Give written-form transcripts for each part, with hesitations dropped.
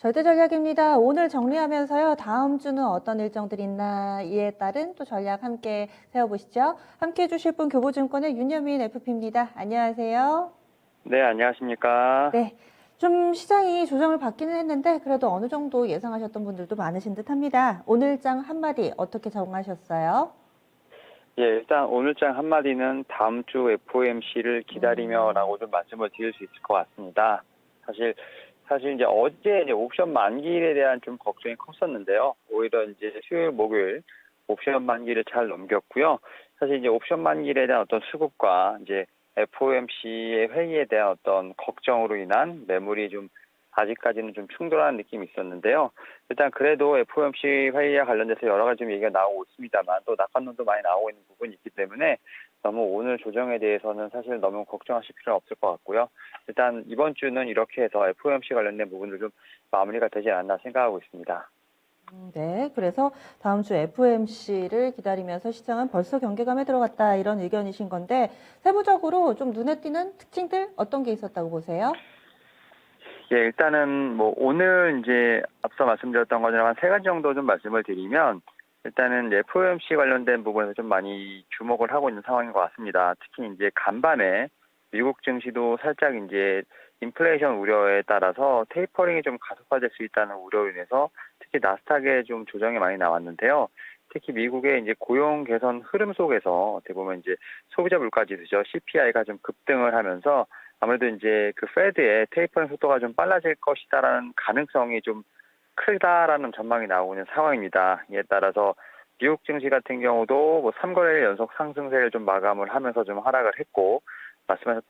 절대전략입니다. 오늘 정리하면서요. 다음 주는 어떤 일정들이 있나 이에 따른 또 전략 함께 세워보시죠. 함께 해주실 분 교보증권의 윤여민 FP입니다. 안녕하세요. 네, 안녕하십니까. 네, 좀 시장이 조정을 받기는 했는데 그래도 어느 정도 예상하셨던 분들도 많으신 듯합니다. 오늘장 한마디 어떻게 정하셨어요? 예, 일단 오늘장 한마디는 다음 주 FOMC를 기다리며라고 좀 말씀을 드릴 수 있을 것 같습니다. 사실, 사실 이제 어제 이제 옵션 만기일에 대한 좀 걱정이 컸었는데요. 오히려 이제 수요일, 목요일 옵션 만기를 잘 넘겼고요. 사실 이제 옵션 만기일에 대한 어떤 수급과 이제 FOMC의 회의에 대한 어떤 걱정으로 인한 매물이 좀 아직까지는 좀 충돌하는 느낌이 있었는데요. 일단 그래도 FOMC 회의와 관련돼서 여러 가지 좀 얘기가 나오고 있습니다만 또 낙관론도 많이 나오고 있는 부분이 있기 때문에 너무 오늘 조정에 대해서는 사실 너무 걱정하실 필요는 없을 것 같고요. 일단 이번 주는 이렇게 해서 FOMC 관련된 부분들 좀 마무리가 되지 않았나 생각하고 있습니다. 네, 그래서 다음 주 FOMC를 기다리면서 시장은 벌써 경계감에 들어갔다 이런 의견이신 건데 세부적으로 좀 눈에 띄는 특징들 어떤 게 있었다고 보세요? 예, 일단은 뭐 오늘 이제 앞서 말씀드렸던 것처럼 한 세 가지 정도 좀 말씀을 드리면 일단은 FOMC 관련된 부분에서 좀 많이 주목을 하고 있는 상황인 것 같습니다. 특히 이제 간밤에 미국 증시도 살짝 이제 인플레이션 우려에 따라서 테이퍼링이 좀 가속화될 수 있다는 우려로 인해서 특히 나스닥에 좀 조정이 많이 나왔는데요. 특히 미국의 이제 고용 개선 흐름 속에서 어떻게 보면 이제 소비자 물가 지수죠. CPI가 좀 급등을 하면서 아무래도 이제 그 페드의 테이퍼링 속도가 좀 빨라질 것이다라는 가능성이 좀 크다라는 전망이 나오고 있는 상황입니다. 이에 따라서 미국 증시 같은 경우도 뭐 3거래일 연속 상승세를 좀 마감을 하면서 좀 하락을 했고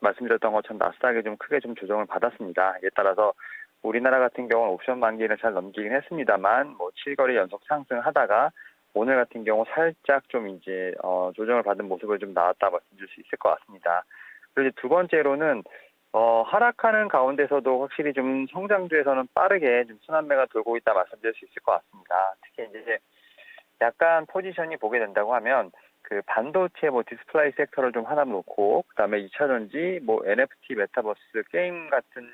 말씀드렸던 것처럼 나스닥이 좀 크게 좀 조정을 받았습니다. 이에 따라서 우리나라 같은 경우는 옵션 만기를 잘 넘기긴 했습니다만 뭐 7거래 연속 상승하다가 오늘 같은 경우 살짝 좀 이제 조정을 받은 모습을 좀 나왔다 말씀드릴 수 있을 것 같습니다. 그리고 두 번째로는 하락하는 가운데서도 확실히 좀 성장주에서는 빠르게 좀 순환매가 돌고 있다 말씀드릴 수 있을 것 같습니다. 특히 이제 약간 포지션이 보게 된다고 하면 그 반도체 뭐 디스플레이 섹터를 좀 하나 놓고 그다음에 2차전지 뭐 NFT 메타버스 게임 같은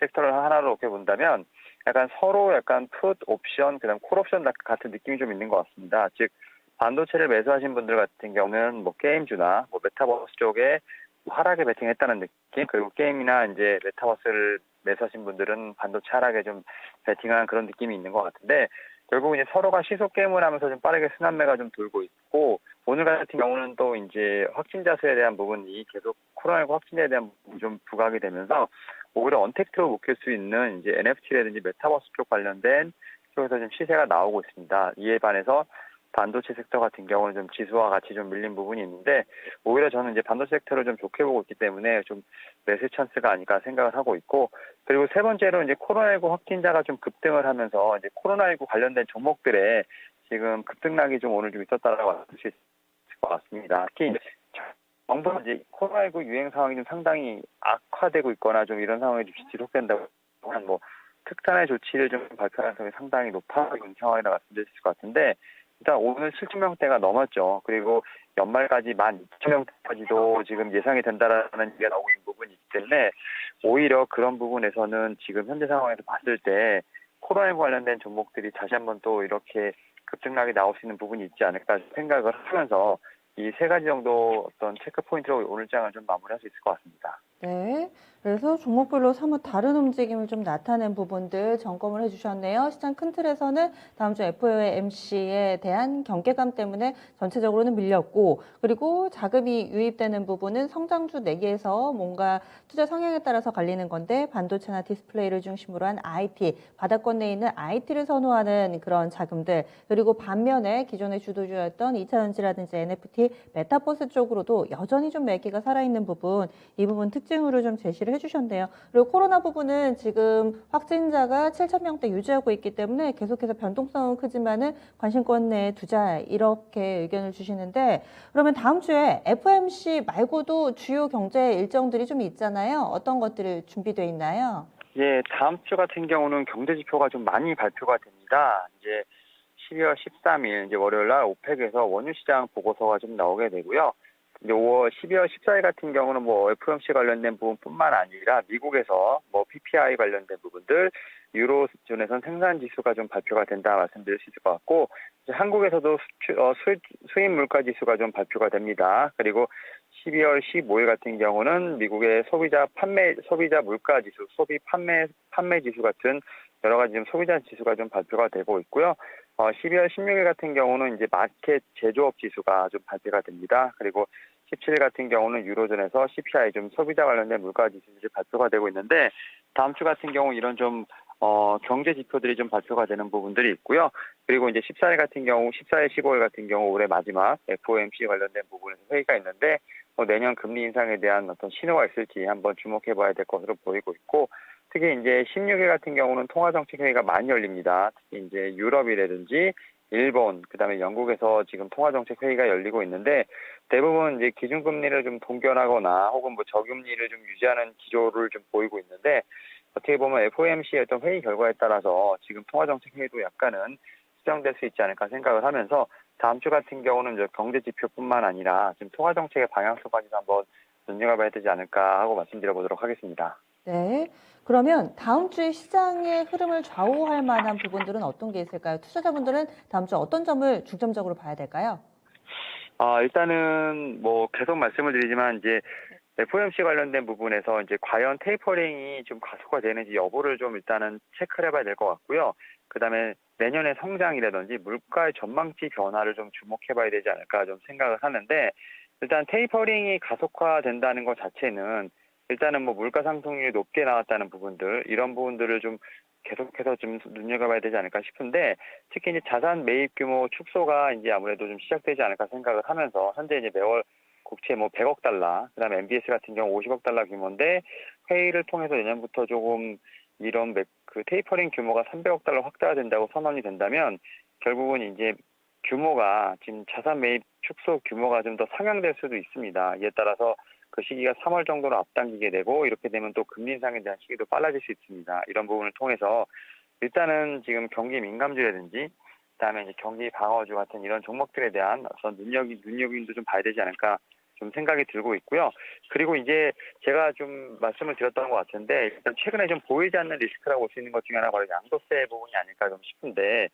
섹터를 하나로 놓게 본다면 약간 서로 약간 풋 옵션 그다음 콜 옵션 같은 느낌이 좀 있는 것 같습니다. 즉 반도체를 매수하신 분들 같은 경우는 뭐 게임주나 뭐 메타버스 쪽에 하락에 베팅했다는 느낌, 그리고 게임이나 이제 메타버스를 매수하신 분들은 반도체 하락에 좀 베팅한 그런 느낌이 있는 것 같은데, 결국 이제 서로가 시속 게임을 하면서 좀 빠르게 순환매가 좀 돌고 있고, 오늘 같은 경우는 또 이제 확진자 수에 대한 부분이 계속 코로나19 확진자에 대한 부분이 좀 부각이 되면서, 오히려 언택트로 묶일 수 있는 이제 NFT라든지 메타버스 쪽 관련된 쪽에서 좀 시세가 나오고 있습니다. 이에 반해서 반도체 섹터 같은 경우는 좀 지수와 같이 좀 밀린 부분이 있는데, 오히려 저는 이제 반도체 섹터를 좀 좋게 보고 있기 때문에 좀 매수 찬스가 아닐까 생각을 하고 있고, 그리고 세 번째로 이제 코로나19 확진자가 좀 급등을 하면서 이제 코로나19 관련된 종목들에 지금 급등락이 좀 오늘 좀 있었다라고 할 수 있을 것 같습니다. 특히 이제 정부가 이제 코로나19 유행 상황이 좀 상당히 악화되고 있거나 좀 이런 상황이 좀 지속된다고 하면 뭐 특단의 조치를 좀 발표할 가능성이 상당히 높아지고 있는 상황이라 말씀드릴 수 있을 것 같은데, 일단 오늘 7,000명대가 넘었죠. 그리고 연말까지 12,000명대까지도 지금 예상이 된다라는 얘기가 나오고 있는 부분이 있기 때문에 오히려 그런 부분에서는 지금 현재 상황에서 봤을 때 코로나19 관련된 종목들이 다시 한번 또 이렇게 급등락이 나올 수 있는 부분이 있지 않을까 생각을 하면서 이 세 가지 정도 어떤 체크 포인트로 오늘 장을 좀 마무리할 수 있을 것 같습니다. 네, 그래서 종목별로 사뭇 다른 움직임을 좀 나타낸 부분들 점검을 해주셨네요. 시장 큰 틀에서는 다음 주 FOMC에 대한 경계감 때문에 전체적으로는 밀렸고, 그리고 자금이 유입되는 부분은 성장주 4개에서 뭔가 투자 성향에 따라서 갈리는 건데, 반도체나 디스플레이를 중심으로 한 IT, 바닥권 내에 있는 IT를 선호하는 그런 자금들, 그리고 반면에 기존의 주도주였던 2차전지라든지 NFT, 메타버스 쪽으로도 여전히 좀 매기가 살아있는 부분, 이 부분 특징으로 좀 제시를 해주셨네요. 그리고 코로나 부분은 지금 확진자가 7,000명대 유지하고 있기 때문에 계속해서 변동성은 크지만은 관심권 내에 두자 이렇게 의견을 주시는데, 그러면 다음 주에 FOMC 말고도 주요 경제 일정들이 좀 있잖아요. 어떤 것들을 준비되어 있나요? 예, 다음 주 같은 경우는 경제 지표가 좀 많이 발표가 됩니다. 이제 12월 13일 이제 월요일 날 오펙에서 원유 시장 보고서가 좀 나오게 되고요. 이제 12월 14일 같은 경우는 뭐 FOMC 관련된 부분뿐만 아니라 미국에서 뭐 PPI 관련된 부분들, 유로존에선 생산 지수가 좀 발표가 된다 말씀드릴 수 있을 것 같고, 이제 한국에서도 수입 물가 지수가 좀 발표가 됩니다. 그리고 12월 15일 같은 경우는 미국의 소비자 물가 지수, 판매 지수 같은 여러 가지 좀 소비자 지수가 좀 발표가 되고 있고요. 12월 16일 같은 경우는 이제 마켓 제조업 지수가 좀 발표가 됩니다. 그리고 17일 같은 경우는 유로존에서 CPI 좀 소비자 관련된 물가 지수들이 발표가 되고 있는데, 다음 주 같은 경우 이런 좀 경제 지표들이 좀 발표가 되는 부분들이 있고요. 그리고 이제 14일, 15일 같은 경우 올해 마지막 FOMC 관련된 부분에서 회의가 있는데, 내년 금리 인상에 대한 어떤 신호가 있을지 한번 주목해 봐야 될 것으로 보이고 있고, 특히 이제 16일 같은 경우는 통화정책 회의가 많이 열립니다. 특히 이제 유럽이라든지 일본, 그다음에 영국에서 지금 통화정책 회의가 열리고 있는데, 대부분 이제 기준금리를 좀 동결하거나 혹은 뭐 저금리를 좀 유지하는 기조를 좀 보이고 있는데, 어떻게 보면 FOMC의 어떤 회의 결과에 따라서 지금 통화정책 회의도 약간은 수정될 수 있지 않을까 생각을 하면서, 다음 주 같은 경우는 이제 경제 지표뿐만 아니라 지금 통화정책의 방향성까지도 한번 눈여겨봐야 되지 않을까 하고 말씀드려보도록 하겠습니다. 네. 그러면 다음 주에 시장의 흐름을 좌우할 만한 부분들은 어떤 게 있을까요? 투자자분들은 다음 주 어떤 점을 중점적으로 봐야 될까요? 일단은 뭐 계속 말씀을 드리지만 이제 FOMC 관련된 부분에서 이제 과연 테이퍼링이 좀 가속화되는지 여부를 좀 일단은 체크를 해봐야 될 것 같고요. 그다음에 내년의 성장이라든지 물가의 전망치 변화를 좀 주목해봐야 되지 않을까 좀 생각을 하는데, 일단 테이퍼링이 가속화된다는 것 자체는 일단은 뭐 물가 상승률이 높게 나왔다는 부분들, 이런 부분들을 좀 계속해서 좀 눈여겨봐야 되지 않을까 싶은데, 특히 이제 자산 매입 규모 축소가 이제 아무래도 좀 시작되지 않을까 생각을 하면서, 현재 이제 매월 국채 뭐 100억 달러, 그다음에 MBS 같은 경우 50억 달러 규모인데, 회의를 통해서 내년부터 조금 이런 그 테이퍼링 규모가 300억 달러 확대가 된다고 선언이 된다면, 결국은 이제 규모가 지금 자산 매입 축소 규모가 좀 더 상향될 수도 있습니다. 이에 따라서 그 시기가 3월 정도로 앞당기게 되고, 이렇게 되면 또 금리 인상에 대한 시기도 빨라질 수 있습니다. 이런 부분을 통해서 일단은 지금 경기 민감주라든지 그다음에 이제 경기 방어주 같은 이런 종목들에 대한 어떤 눈여김도 좀 봐야 되지 않을까 좀 생각이 들고 있고요. 그리고 이제 제가 좀 말씀을 드렸던 것 같은데, 일단 최근에 좀 보이지 않는 리스크라고 볼 수 있는 것 중에 하나가 바로 양도세 부분이 아닐까 좀 싶은데,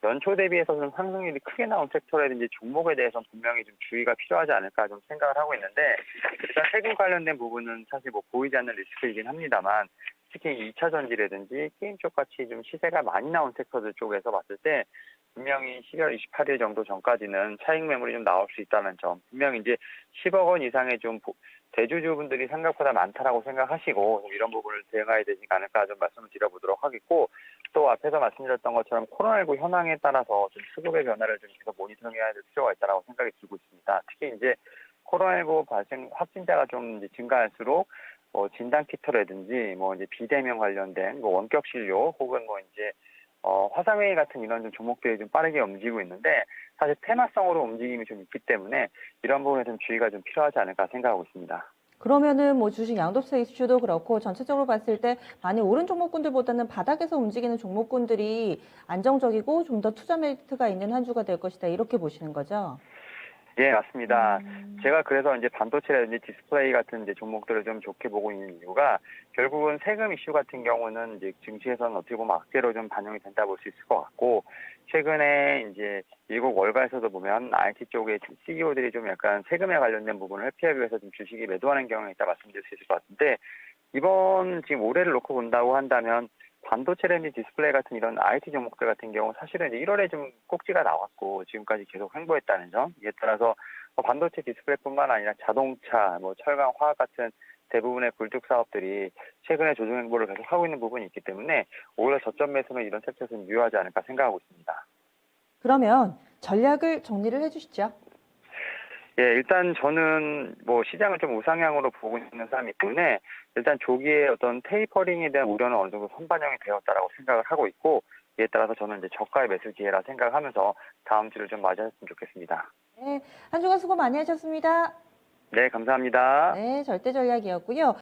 연초 대비해서 좀 상승률이 크게 나온 섹터라든지 종목에 대해서는 분명히 좀 주의가 필요하지 않을까 좀 생각을 하고 있는데, 일단 세금 관련된 부분은 사실 뭐 보이지 않는 리스크이긴 합니다만, 특히 2차 전지라든지 게임 쪽 같이 좀 시세가 많이 나온 섹터들 쪽에서 봤을 때 분명히 12월 28일 정도 전까지는 차익 매물이 좀 나올 수 있다는 점, 분명히 이제 10억 원 이상의 좀 대주주분들이 생각보다 많다라고 생각하시고 이런 부분을 대응해야 되지 않을까 좀 말씀을 드려보도록 하겠고, 또 앞에서 말씀드렸던 것처럼 코로나19 현황에 따라서 좀 수급의 변화를 좀 계속 모니터링해야 될 필요가 있다고 생각이 들고 있습니다. 특히 이제 코로나19 발생 확진자가 좀 이제 증가할수록 진단 키트라든지 뭐 이제 비대면 관련된 뭐 원격 진료 혹은 뭐 이제 화상회의 같은 이런 좀 종목들이 좀 빠르게 움직이고 있는데, 사실 테마성으로 움직임이 좀 있기 때문에 이런 부분에 좀 주의가 좀 필요하지 않을까 생각하고 있습니다. 그러면은 뭐 주식 양도세 이슈도 그렇고 전체적으로 봤을 때 많이 오른 종목군들보다는 바닥에서 움직이는 종목군들이 안정적이고 좀 더 투자 메리트가 있는 한 주가 될 것이다, 이렇게 보시는 거죠? 예, 맞습니다. 음. 제가 그래서 이제 반도체라든지 디스플레이 같은 이제 종목들을 좀 좋게 보고 있는 이유가, 결국은 세금 이슈 같은 경우는 이제 증시에서는 어떻게 보면 악재로 좀 반영이 된다 볼 수 있을 것 같고, 최근에 이제 미국 월가에서도 보면 IT 쪽의 CEO들이 좀 약간 세금에 관련된 부분을 회피하기 위해서 좀 주식이 매도하는 경향이 있다 말씀드릴 수 있을 것 같은데, 이번 지금 올해를 놓고 본다고 한다면 반도체라든지 디스플레이 같은 이런 IT 종목들 같은 경우 사실은 이제 1월에 좀 꼭지가 나왔고 지금까지 계속 횡보했다는 점, 이에 따라서 반도체 디스플레이뿐만 아니라 자동차, 뭐 철강, 화학 같은 대부분의 굴뚝 사업들이 최근에 조정 행보를 계속 하고 있는 부분이 있기 때문에 오히려 저점 매수는 이런 섹터에서는 유효하지 않을까 생각하고 있습니다. 그러면 전략을 정리를 해주시죠. 예, 일단 저는 뭐 시장을 좀 우상향으로 보고 있는 사람이기 때문에 일단 조기에 어떤 테이퍼링에 대한 우려는 어느 정도 선반영이 되었다라고 생각을 하고 있고, 이에 따라서 저는 이제 저가의 매수 기회라 생각하면서 다음 주를 좀 맞이했으면 좋겠습니다. 네, 한 주간 수고 많이 하셨습니다. 네, 감사합니다. 네, 절대 전략이었고요.